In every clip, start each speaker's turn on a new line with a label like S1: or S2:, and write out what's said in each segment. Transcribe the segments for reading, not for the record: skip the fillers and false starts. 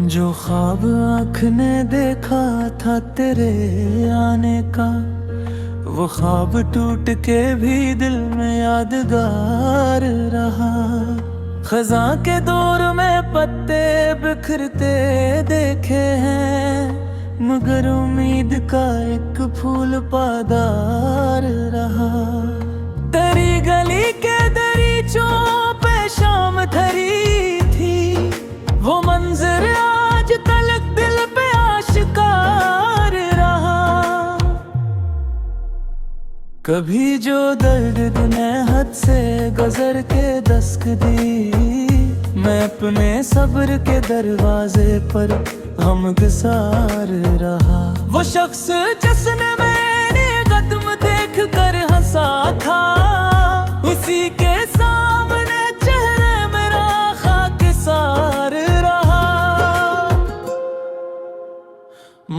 S1: जो ख्वाब आँख ने देखा था तेरे आने का, वो ख्वाब टूट के भी दिल में यादगार रहा। खज़ां के दौर में पत्ते बिखरते देखे हैं, मगर उम्मीद का एक फूल पादार रहा। तेरी गली के दरीचों पे शाम धरी थी, वो मंजर आज तलक दिल पे आशिकार रहा। कभी जो दर्द तूने हद से गुजर के दस्तक दी, मैं अपने सब्र के दरवाजे पर गमगसार रहा। वो शख्स जिसने मैंने कदम देख कर हंसा था, उसी के सामने चेहरे मेरा खाकसार रहा।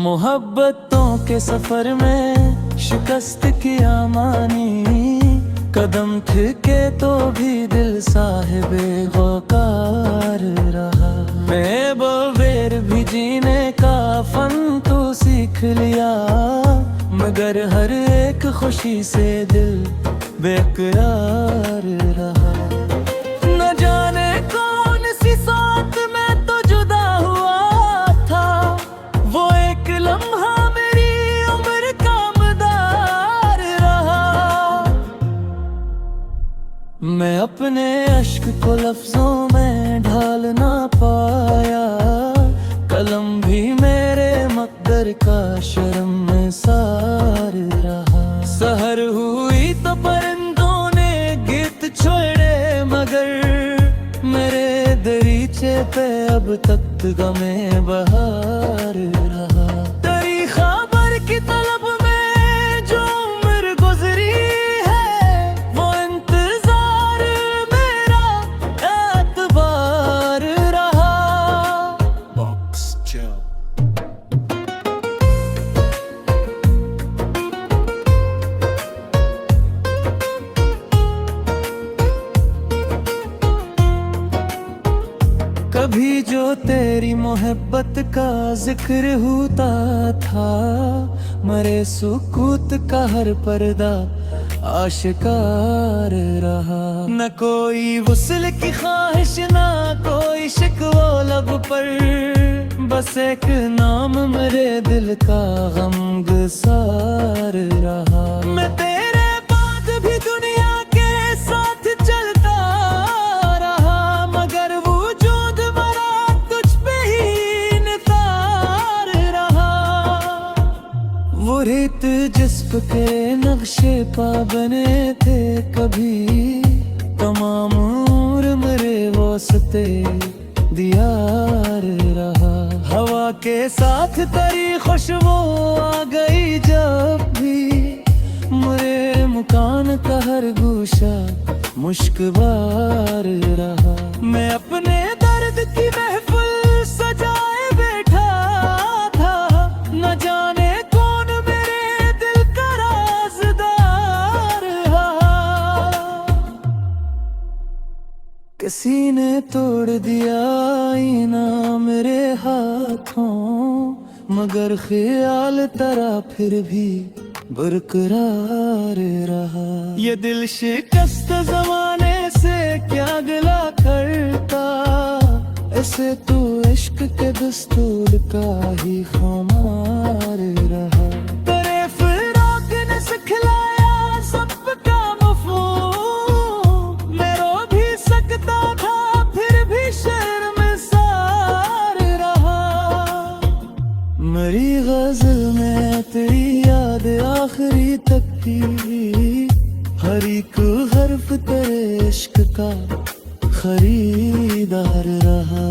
S1: मोहब्बतों के सफर में शिकस्त किया मानी, कदम थे तो भी दिल साहिबे वकार रहा। बेबेर भी जीने का फन तो सीख लिया, मगर हर एक खुशी से दिल बेकरार रहा। न जाने कौन सी साथ में तो जुदा हुआ था, वो एक लम्हा मेरी उम्र का मदार रहा। मैं अपने अश्क को लफ्जों में ढाल ना पाया, कलम भी मेरे मकदर का शर्मसार रहा। सहर हुई तो परिंदों ने गीत छोड़े, मगर मेरे दरीचे पे अब तक गमे बहार रहा। तेरी खबर की तलब में जो उम्र गुजरी है, वो इंतजार मेरा एतबार रहा। कभी जो तेरी मोहब्बत का जिक्र होता था, मरे सुकूत का हर पर्दा आशिकार रहा। न कोई वुसल की ख्वाहिश, ना कोई शिकवा लब पर, बस एक नाम मेरे दिल का गमगसार रहा। मैं तेरे बाद भी दुनिया के साथ चलता रहा, मगर वजूद मरा तुझ पे ही निसार रहा। वो रेत जिस्म के नक्शे पा बने थे कभी, तमाम उम्र मेरे वास्ते दियार रहा। हवा के साथ तेरी खुशबू आ गई जब भी, मेरे मकान का हर गोशा मुश्कबार रहा। मैं अपने दर्द की महफिल सजाए बैठा था, न जाने कौन मेरे दिल का राज़दार रहा। किसी ने तोड़ दिया आईना मेरे हाथों, मगर ख्याल तेरा फिर भी बरकरार रहा। ये दिल शिकस्त जमाने से क्या गिला करता, ऐसे तो इश्क के दस्तूर का ही खुमार रहा। तेरे फिराक ने सिखलाया सबका मफ़हूम, मैं रो भी सकता था फिर भी शर्मसार रहा। मेरी गजल में तेरी याद आखिरी तक थी, हर एक हर्फ तेरे इश्क का खरीदार रहा।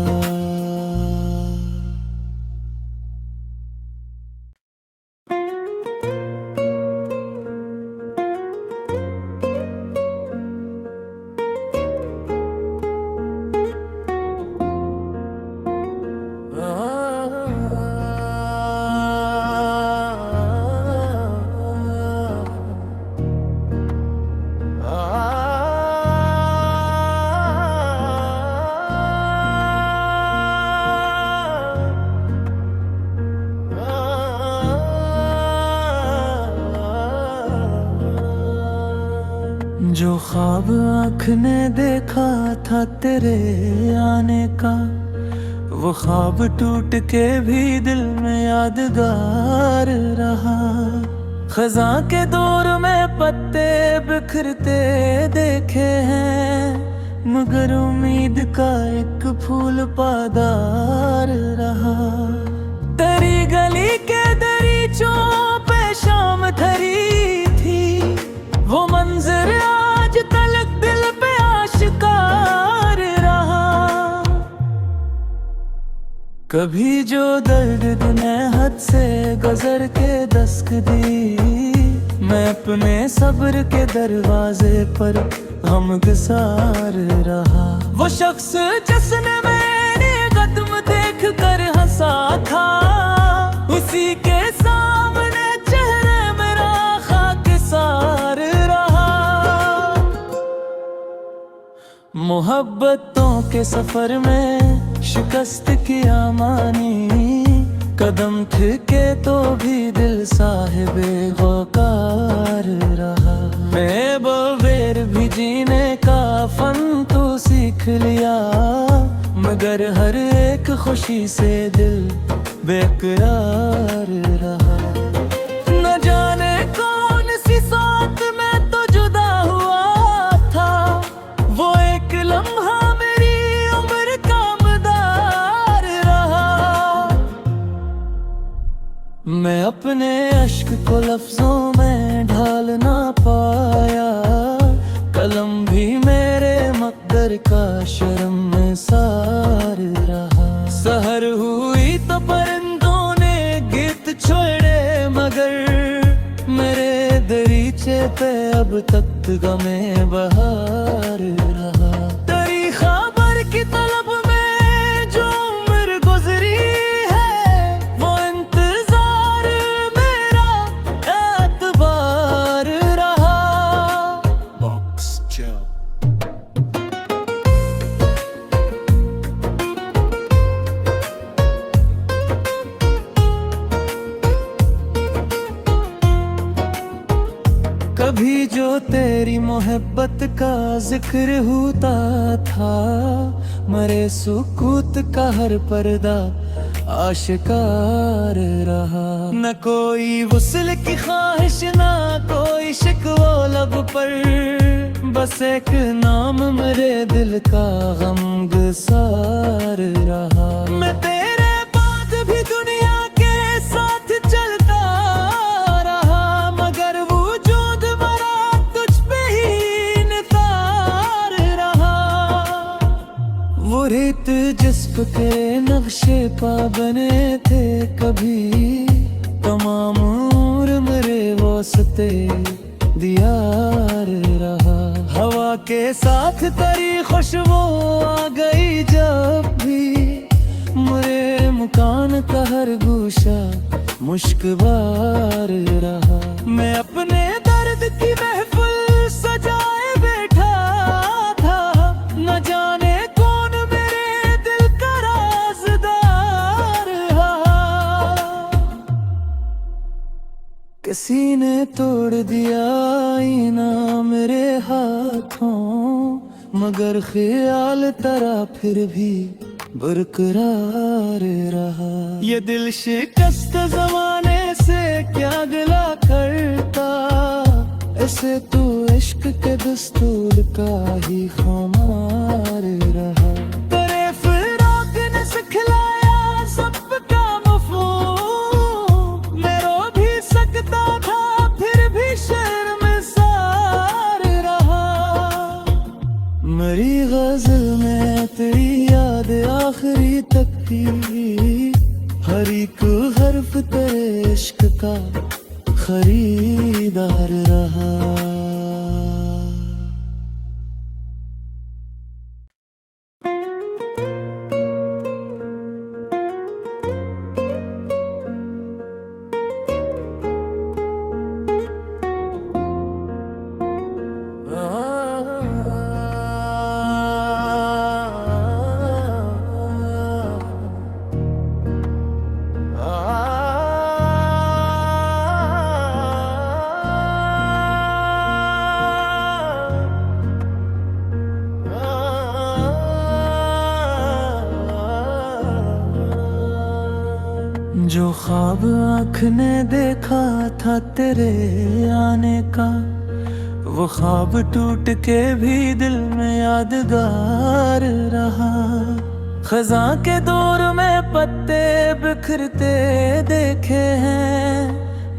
S1: ख्वाब आँख ने देखा था तेरे आने का, वो ख्वाब टूट के भी दिल में यादगार रहा। खज़ां के दौर में पत्ते बिखरते देखे हैं, मगर उम्मीद का एक फूल पादार रहा। तेरी गली के दरीचों पे शाम धरी थी, वो मंजर आज तलक दिल पे आशिकार रहा। कभी जो दर्द तूने हद से गुजर के दस्तक दी, मैं अपने सब्र के दरवाजे पर गमगसार रहा। वो शख्स जिसने मैंने कदम देख कर हंसा था, उसी के सामने चेहरे मेरा खाकसार रहा। मोहब्बतों के सफर में शिकस्त किया मानी, कदम थे तो भी दिल साहिबे वकार रहा। मैं बगैर भी जीने का फन तो सीख लिया, मगर हर एक खुशी से दिल बेकरार रहा। न जाने कौन सी साथ में तो जुदा हुआ था, वो एक लम्हा मेरी उम्र का मदार रहा। मैं अपने अश्क को लफ्जों में ढाल ना पाया, कलम भी मेरे मकदर का शर्मसार रहा। सहर हुई तो परिंदों ने गीत छोड़े, मगर मेरे दरीचे पे अब तक गमे बहार रहा। तेरी खबर की तलब में जो उम्र गुजरी है, वो इंतजार मेरा एतबार रहा। कभी जो तेरी मोहब्बत का जिक्र होता था, मरे सुकूत का हर पर्दा आशिकार रहा। न कोई वुसल की ख्वाहिश, ना कोई शिकवा लब पर, बस एक नाम मेरे दिल का गमगसार रहा। मैं तेरे बाद भी दुनिया के साथ चलता रहा, मगर वजूद मरा तुझ पे ही निसार रहा। वो रेत जिस पे के नक्शे पा बने थे कभी, तमाम उम्र मेरे वास्ते दियार रहा। हवा के साथ तेरी खुशबू आ गई जब भी, मेरे मकान का हर गोशा मुश्कबार रहा। मैं अपने दर्द की महफिल सजाए बैठा था, न जाने कौन मेरे दिल का राज़दार रहा। किसी ने तोड़ दिया आईना मेरे हाथों, मगर ख्याल तेरा फिर भी बरकरार रहा। ये दिल शिकस्त जमाने से क्या गिला करता, ऐसे तू इश्क के दस्तूर का ही खुमार रहा। तेरे फिराक ने सिखलाया सबका मफ़हूम, मैं रो भी सकता था फिर भी शर्मसार रहा। मेरी गजल में तेरी याद आखिरी तक थी, हर एक हर्फ तेरे इश्क का खरीदार रहा। जो ख्वाब आँख ने देखा था तेरे आने का, वो ख्वाब टूट के भी दिल में यादगार रहा। खज़ां के दौर में पत्ते बिखरते देखे हैं,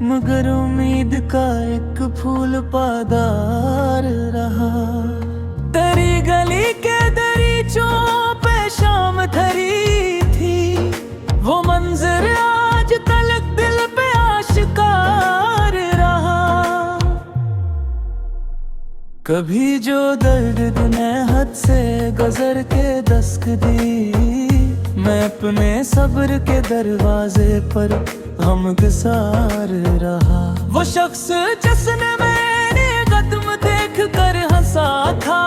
S1: मगर उम्मीद का एक फूल पादार रहा। तेरी गली के दरीचों पे शाम धरी थी, वो मंजर आज तलक दिल पे आशिकार रहा। कभी जो दर्द तूने हद से गुजर के दस्तक दी, मैं अपने सब्र के दरवाजे पर हमगसार रहा। वो शख्स जिसने मैंने कदम देख कर हंसा था,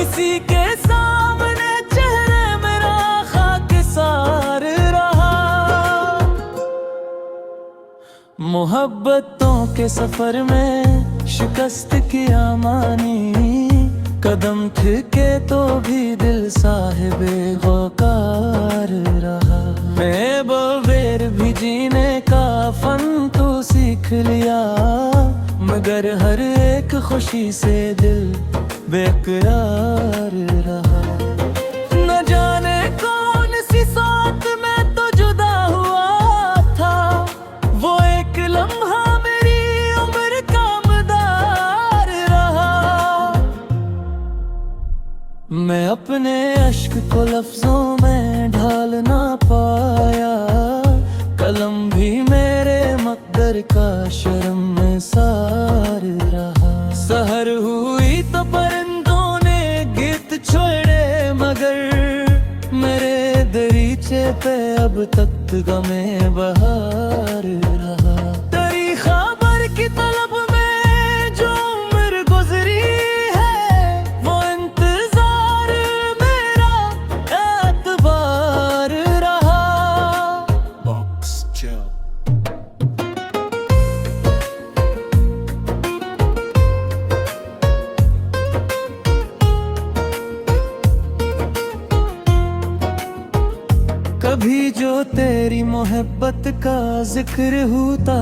S1: उसी के सामने चेहरे मेरा खाकसार रहा। मोहब्बतों के सफर में शिकस्त किया मानी, कदम थे तो भी दिल साहिबे वकार रहा। मैं बगैर भी जीने का फन तो सीख लिया, मगर हर एक खुशी से दिल बेकरार रहा। न जाने कौन सी साथ में तो जुदा हुआ था, वो एक लम्हा मेरी उम्र का मदार रहा। मैं अपने अश्क को लफ्जों में ढाल ना पाया, कलम भी मेरे मकदर का शर्मसार रहा। सहर हुई तो परिंदों ने गीत छोड़े, मगर मेरे दरीचे पे अब तक गमे बहार रहा। तेरी खबर की तलब में जो उम्र गुजरी है, वो इंतजार मेरा एतबार रहा। कभी जो तेरी मोहब्बत का जिक्र होता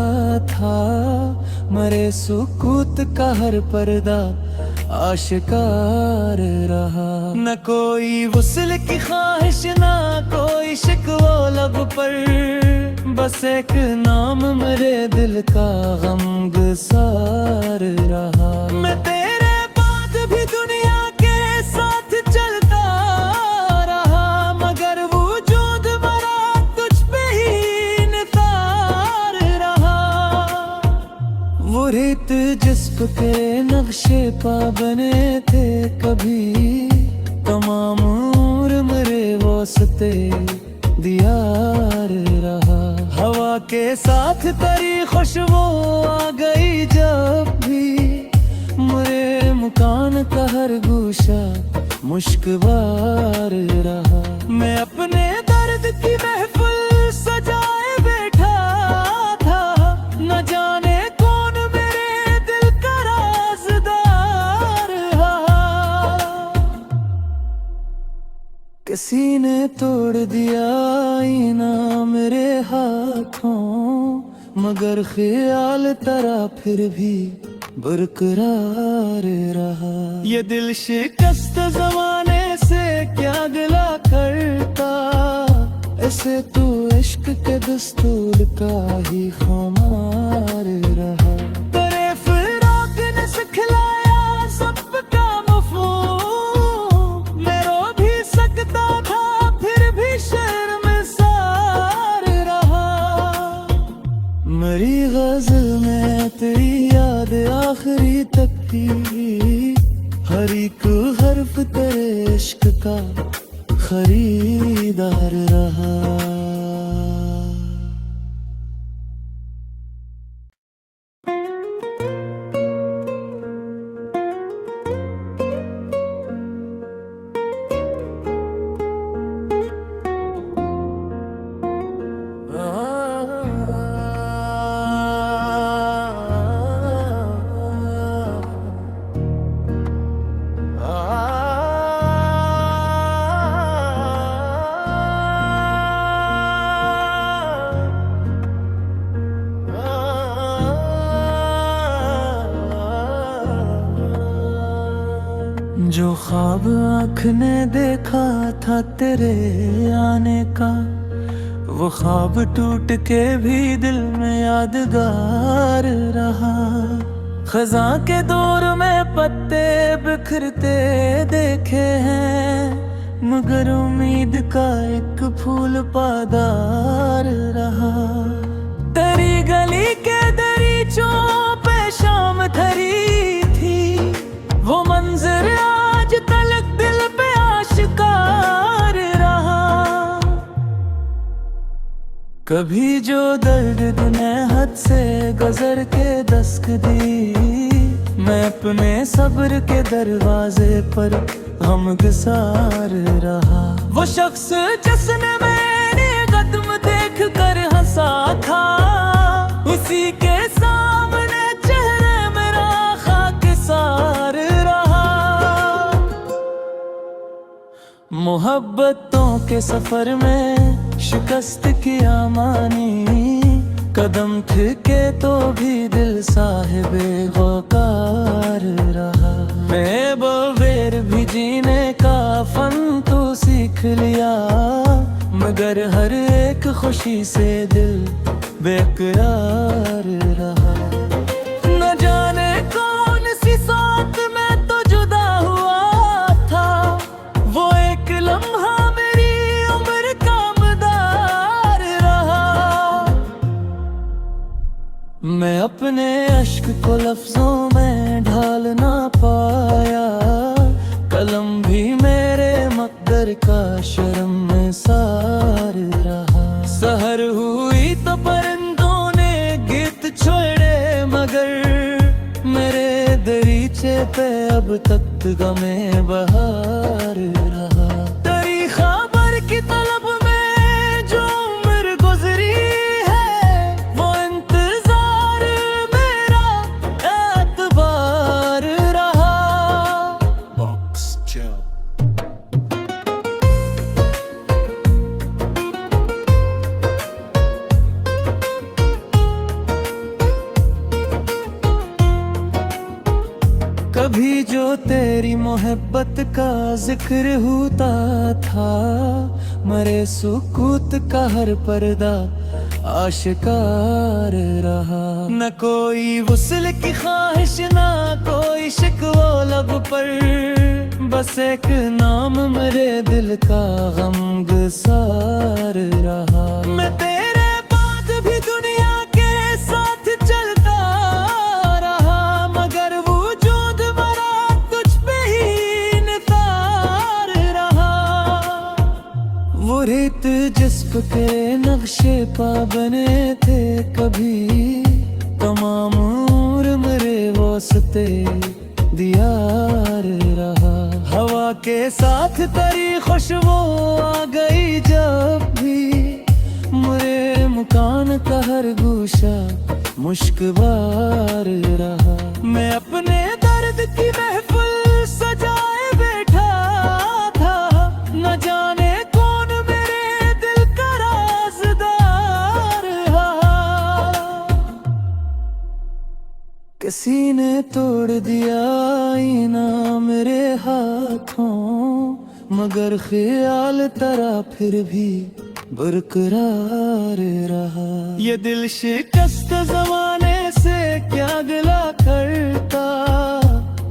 S1: था, मरे सुकूत का हर पर्दा आशिकार रहा। न कोई वुसल की ख्वाहिश, ना कोई शिकवा लब पर, बस एक नाम मेरे दिल का गमगसार रहा। मैं तेरे बाद भी दुनिया के साथ चलता रहा, मगर वजूद मरा तुझ पे ही निसार रहा। वो रेत जिस्म के नक्शे पा बने थे कभी, तमाम उम्र मेरे वास्ते दियार रहा। हवा के साथ तेरी खुशबू आ गई जब भी, मेरे मकान का हर गोशा मुश्कबार रहा। मैं अपने दर्द की महफिल सजाए बैठा था, न जाने कौन मेरे दिल का राज़दार रहा। किसी ने तोड़ दिया आईना मेरे हाथों, मगर ख्याल तेरा फिर भी बरकरार रहा। ये दिल शिकस्त जमाने से क्या गिला करता, ऐसे तू इश्क के दस्तूर का ही खुमार रहा। तेरे फिराक ने सिखलाया सबका मफ़हूम, मैं रो भी सकता था फिर भी शर्मसार रहा। मेरी गज़ल में तेरी याद आखिरी तक थी, हर एक हर्फ तेरे इश्क का खरीदार रहा। ख्वाब आँख ने देखा था तेरे आने का, वो ख्वाब टूट के भी दिल में यादगार रहा। खज़ां के दौर में पत्ते बिखरते देखे हैं, मगर उम्मीद का एक फूल पादार रहा। तेरी गली के दरीचों पे शाम धरी थी, वो मंजर आज तलक दिल पे आशिकार रहा। कभी जो दर्द ने हद से गुजर के दस्तक दी, मैं अपने सब्र के दरवाजे पर गमगसार रहा। वो शख्स जिसने मैंने कदम देख कर हंसा था, उसी के सामने चेहरे मेरा खाकसार रहा। मोहब्बतों के सफर में शिकस्त किया मानी, कदम थे तो भी दिल साहिबे वकार रहा। मैं बेर भी जीने का फन तो सीख लिया, मगर हर एक खुशी से दिल बेकरार रहा। न जाने कौन सी साथ में तो जुदा हुआ था, वो एक लम्हा मेरी उम्र का मदार रहा। मैं अपने अश्क को लफ्जों में ढाल ना पाया, कलम भी मेरे मकदर का शर्मसार रहा। सहर हुई तो परिंदों ने गीत छोड़े, मगर मेरे दरीचे पे अब तक गमे बहार रहा। तेरी खबर की तलब में जो उम्र गुजरी है, वो इंतजार मेरा एतबार रहा। कभी जो तेरी मोहब्बत का जिक्र होता था, मरे सुकूत का हर पर्दा आशिकार रहा। न कोई वुसल की ख्वाहिश, ना कोई शिकवा लब पर, बस एक नाम मेरे दिल का गमगसार रहा। मैं तेरे बाद भी दुनिया के साथ चलता रहा, मगर वजूद मरा तुझ पे ही नितार रहा। वो रेत जिस्म के नक्शे पा बने थे कभी, तमाम उम्र मेरे वास्ते दियार रहा। हवा के साथ तेरी खुशबू आ गई जब भी, मेरे मकान का हर गोशा मुश्कबार रहा। मैं अपने दर्द की महफिल सजाए बैठा था, न जाने कौन मेरे दिल का राज़दार रहा। किसी ने तोड़ दिया आईना मेरे हाथों, मगर ख्याल तेरा फिर भी बरकरार रहा। ये दिल शिकस्त जमाने से क्या गिला करता,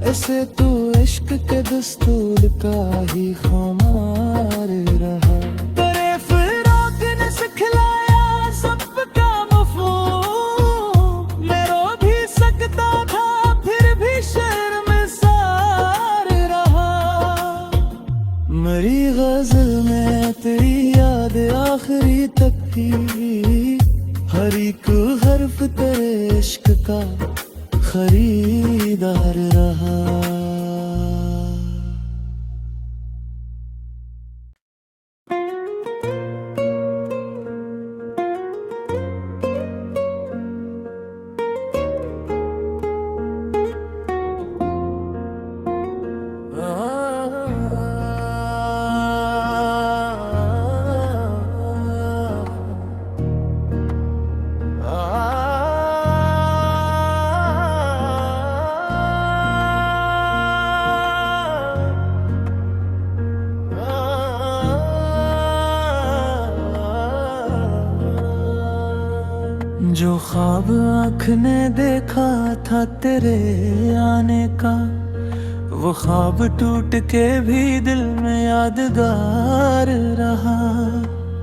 S1: ऐसे तो इश्क के दस्तूर का ही खुमार रहा। तेरे फिराक ने सिखलाया सबका मफ़हूम, मैं रो भी सकता था फिर भी शर्मसार रहा। मेरी गज़ल में तेरी याद आखिरी तक थी, हर एक हर्फ तेरे इश्क का खरीदार रहा। जो ख्वाब आँख ने देखा था तेरे आने का, वो ख्वाब टूट के भी दिल में यादगार रहा।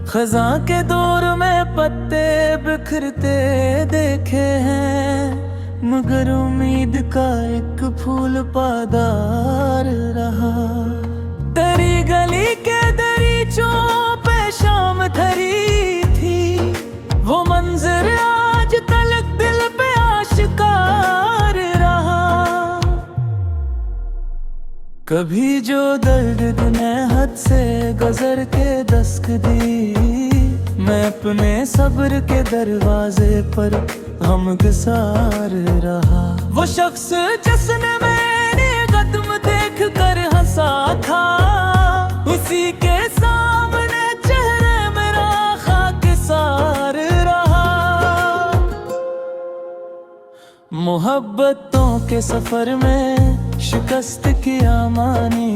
S1: खज़ां के दौर में पत्ते बिखरते देखे हैं, मगर उम्मीद का एक फूल पादार रहा। तेरी गली के दरीचों पे शाम धरी थी, वो मंजर आज तलक दिल पे आशिकार रहा। कभी जो दर्द ने हद से गुजर के दस्तक दी, मैं अपने सब्र के दरवाजे पर हमगसार रहा। वो शख्स जिसने मैंने कदम देख कर हंसा था, उसी के सामने चेहरे मेरा खाकसार रहा। मोहब्बतों के सफर में शिकस्त किया मानी,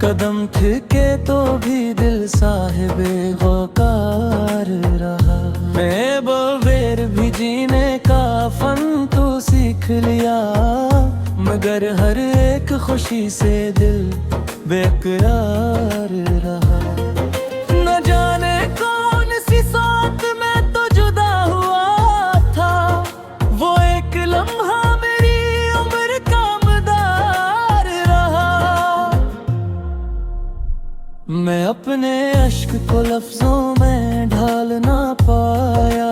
S1: कदम थे तो भी दिल साहिबे वकार रहा। मैं बेर भी जीने का फन तो सीख लिया, मगर हर एक खुशी से दिल बेकरार रहा। न जाने कौन सी साथ में तो जुदा हुआ था, वो एक लम्हा मेरी उम्र का मदार रहा। मैं अपने अश्क को लफ्जों में ढाल ना पाया,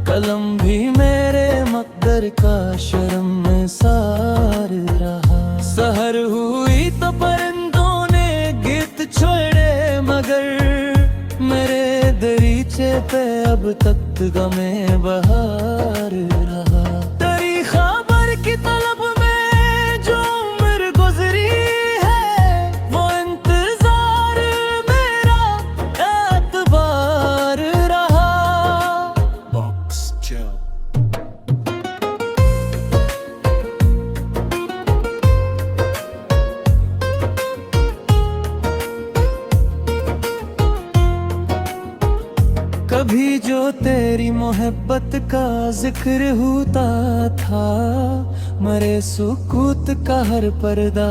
S1: कलम भी मेरे मकदर का शर्मसार रहा। सहर हुई तो परिंदों ने गीत छोड़े, मगर मेरे दरीचे पे अब तक गमे बहार रहा। तेरी खबर की तलब में जो उम्र गुजरी है, वो इंतजार मेरा एतबार रहा। कभी जो तेरी मोहब्बत का जिक्र होता था, मरे सुकूत का हर पर्दा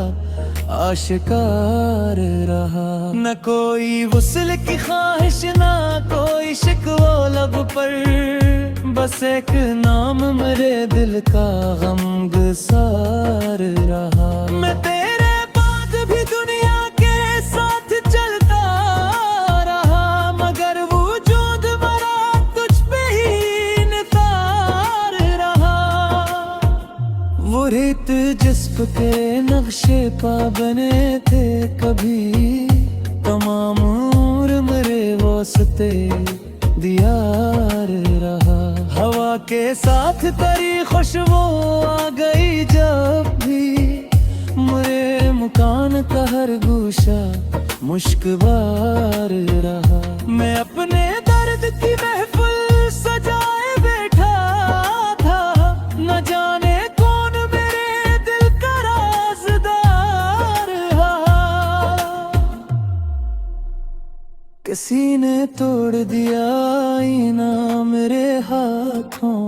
S1: आशिकार रहा। न कोई वुसल की ख्वाहिश, ना कोई शिकवा लब पर, बस एक नाम मेरे दिल का गमगसार रहा। मैं तेरे बाद भी दुनिया के साथ चलता रहा, मगर वजूद मरा तुझ पे ही निसार रहा। वो रेत जिस्म के नक्शे पा बने थे कभी, तमाम उम्र मेरे वास्ते दियार रहा। हवा के साथ तेरी खुशबू आ गई जब भी, मेरे मकान का हर गोशा मुश्कबार रहा। मैं अपने दर्द की महफिल सजाए बैठा था, न जाने कौन मेरे दिल का राज़दार रहा। किसी ने तोड़ दिया आईना मेरे हाथों,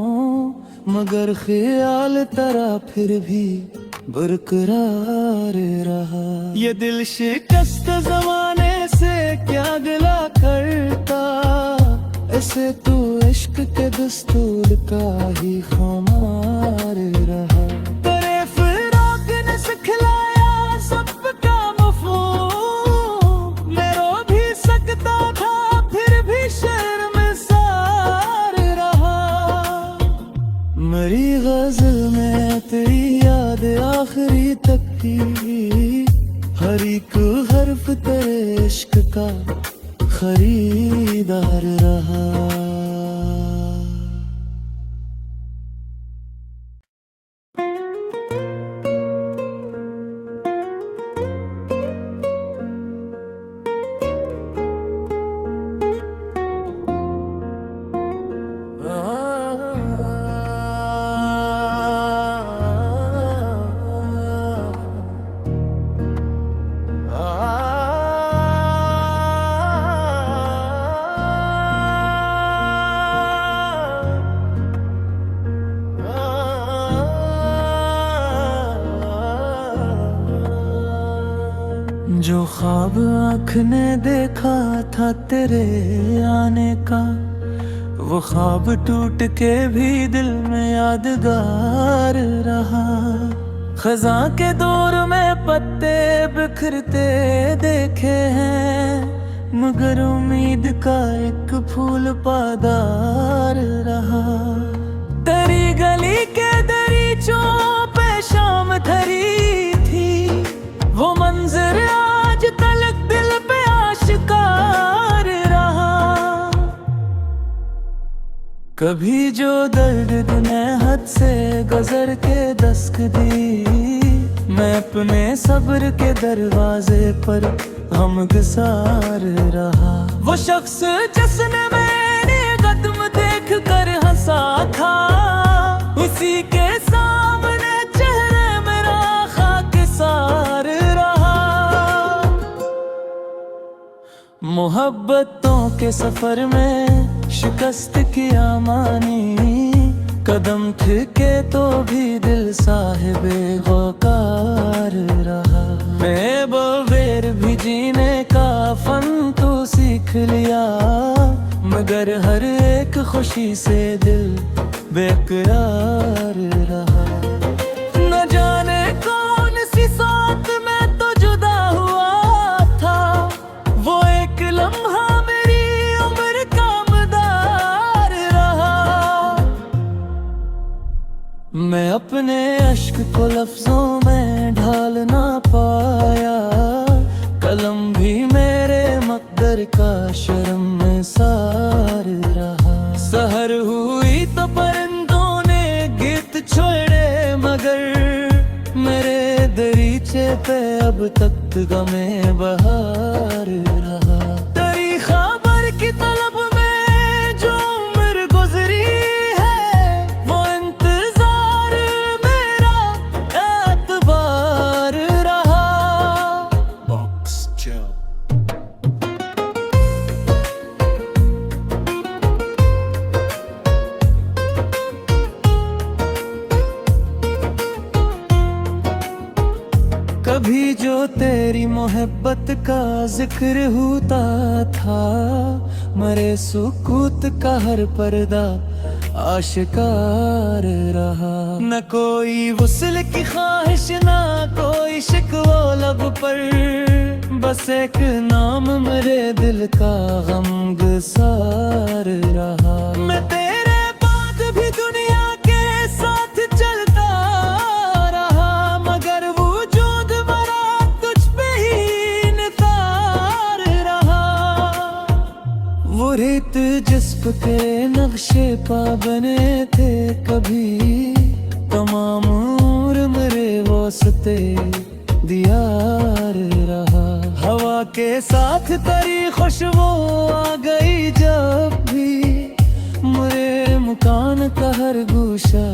S1: मगर ख्याल तेरा फिर भी बरकरार रहा। ये दिल शिकस्त जमाने से क्या गिला करता, ऐसे तो इश्क के दस्तूर का ही खुमार रहा। तेरे फिराक ने सिखलाया सबका मफ़हूम, मैं रो भी सकता था फिर भी शर्मसार रहा। मेरी गजल में तेरी याद आखिरी तक की, हर एक हर्फ तेरे इश्क का खरीदार रहा। जो ख्वाब आँख ने देखा था तेरे आने का, वो ख्वाब टूट के भी दिल में यादगार रहा। खज़ां के दौर में पत्ते बिखरते देखे हैं, मगर उम्मीद का एक फूल पादार रहा। तेरी गली के दरीचों पे शाम धरी थी, वो मंजर आज तलक दिल पे आशिकार रहा। कभी जो दर्द तूने हद से गुजर के दस्तक दी, मैं अपने सब्र के दरवाजे पर गमगसार रहा। वो शख्स जिसने मैंने कदम देख कर हंसा था, उसी के सामने चेहरे मेरा खाकिसार रहा। मोहब्बतों के सफर में शिकस्त किया मानी, कदम थे तो भी दिल साहिबे वकार रहा। बेबेर भी जीने का फन तो सीख लिया, मगर हर एक खुशी से दिल बेकरार रहा। न जाने कौन सी साथ में तो जुदा हुआ था, वो एक लम्हा मेरी उम्र का मदार रहा। मैं अपने अश्क को लफ्जों में ढाल ना पाया, कलम भी मेरे मकदर का शर्मसार रहा। सहर हुई तो परिंदों ने गीत छोड़े, मगर मेरे दरीचे पे अब तक गमे बहार रहा। तेरी खबर की तलब में जो उम्र गुजरी है, वो इंतजार मेरा एतबार रहा। कभी जो तेरी मोहब्बत का जिक्र होता था, मरे सुकूत का हर पर्दा आशिकार रहा। न कोई वुसल की ख्वाहिश, ना कोई शिकवा लब पर, बस एक नाम मेरे दिल का गमगसार रहा। मैं तेरे बाद भी दुनिया के साथ चलता रहा, मगर वजूद मरा तुझ पे ही निसार रहा। वो रेत जिस्म के नक्शे पा बने थे कभी, तमाम उम्र मेरे वास्ते दियार रहा। हवा के साथ तेरी खुशबू आ गई जब भी, मेरे मकान का हर गोशा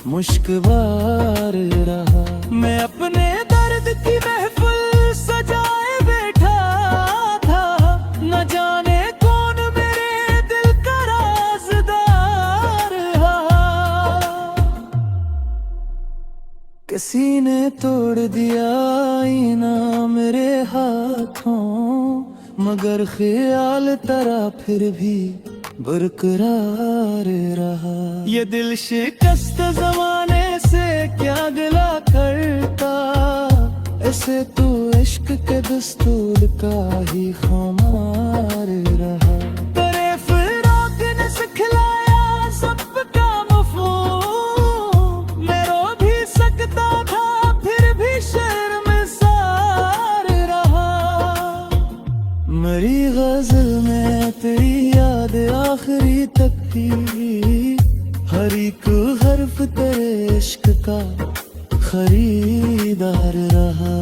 S1: मुश्कबार रहा। मैं अपने दर्द की महफिल सजाए बैठा था, न जाने कौन मेरे दिल का राज़दार रहा। किसी ने तोड़ दिया आईना मेरे हाथों, मगर ख्याल तेरा फिर भी बरकरार रहा। ये दिल शिकस्त जमाने से क्या गिला करता, ऐसे तो इश्क के दस्तूर का ही खुमार रहा। तेरे फिराक ने सिखलाया सबका मफ़हूम, मैं रो भी सकता था फिर भी शर्मसार रहा। मेरी गजल में तेरी याद आखिरी तक थी, हर एक हर्फ तेरे इश्क का खरीदार रहा।